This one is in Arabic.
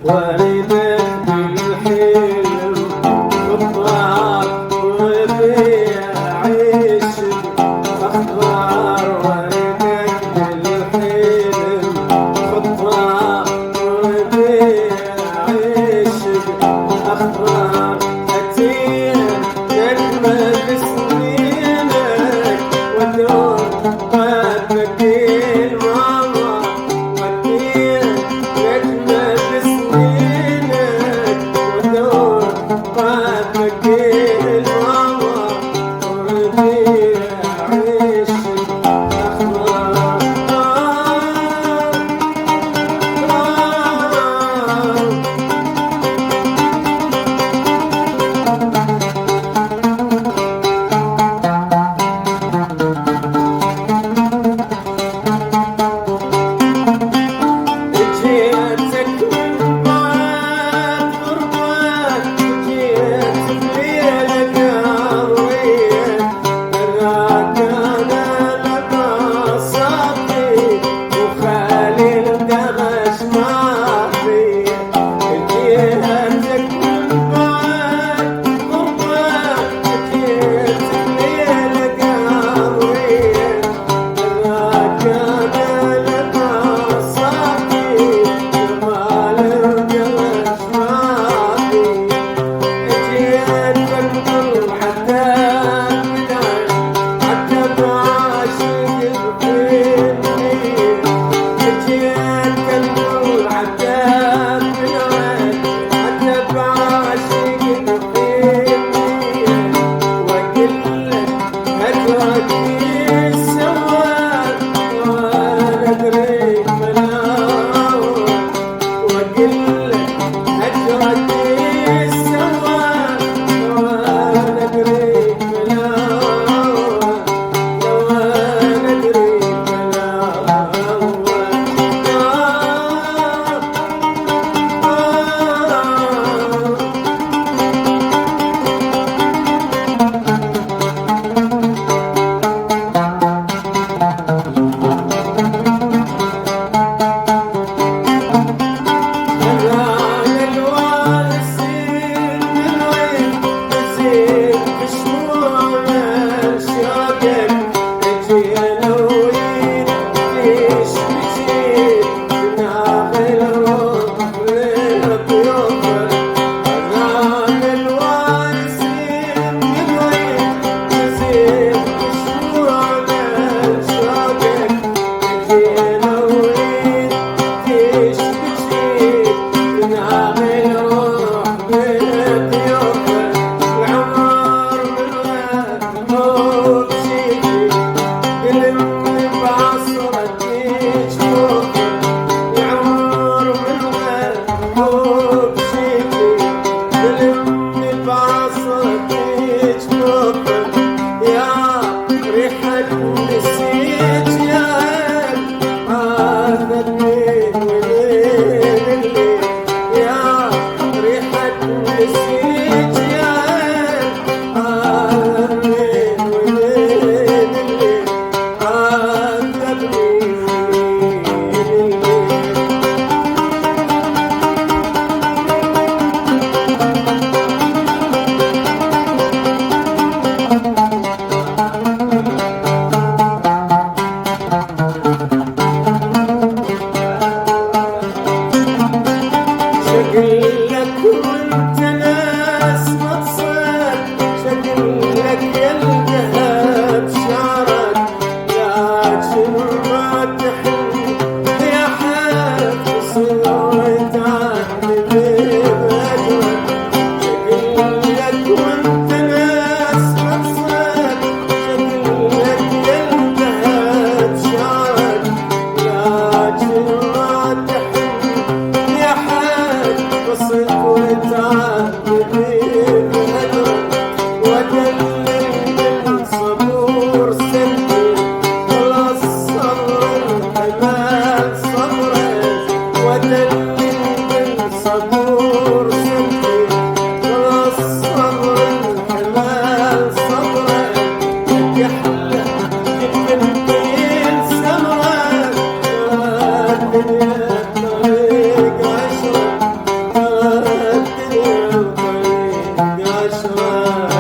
والدك بالحلم خضار وربيع عيشك أخضر، والدك بالحلم خضار وربيع عيشك أخضر، أتيت نجمة بسنينك ودور قلبك الماما، أتيت نجمة بسنينك ودور قلبك الماما، وربيع عيشك أخضر. جيتك من بعد غربك، جيت بليلة قاوية، براك أنا لك صافي وخالي القمش ما فيه. جيتك من بعد غربك، جيت بليلة قاوية، براك أنا لك صافي جمال القمش ما فيه. جيت بنقل حتى البداية حتى بعاشق الفيني، جيت بنقل حتى البداية حتى بعاشق الفيني، وأقلك هجرك السواد وأنا أدري ملاوة، وأقلك هجرك السواد وأنا أدري ملاوة، وأنا أدري ملاوة. هذا الوالسين من وين نسيت بشمول شوقك، اجي انا وياك ليش مشيت بناخل الروح للطيوفك. هذا الوالسين من وين نسيت بشمول شوقك، اجي انا وياك ليش مشيت بناخل الروح للطيوفك. العمر من غير حب شيكي يلمني بعصرك جفوفك، العمر من غير حب شيكي يلمني بعصرك جفوفك. يا ريحة نسيت يا عاذتني وليل الليل، يا ريحة نسيت يا عاذتني وليل الليل، عاذتني وليل الليل. شكلك وانت ناس مقصد، شكلك يلقاها بشعرك، لكن ما تحن يا حد صوت عني بوجهك. شكلك وانت ناس مقصد، شكلك يلقاها بشعرك، لكن ما تحن يا حد صوت الزمان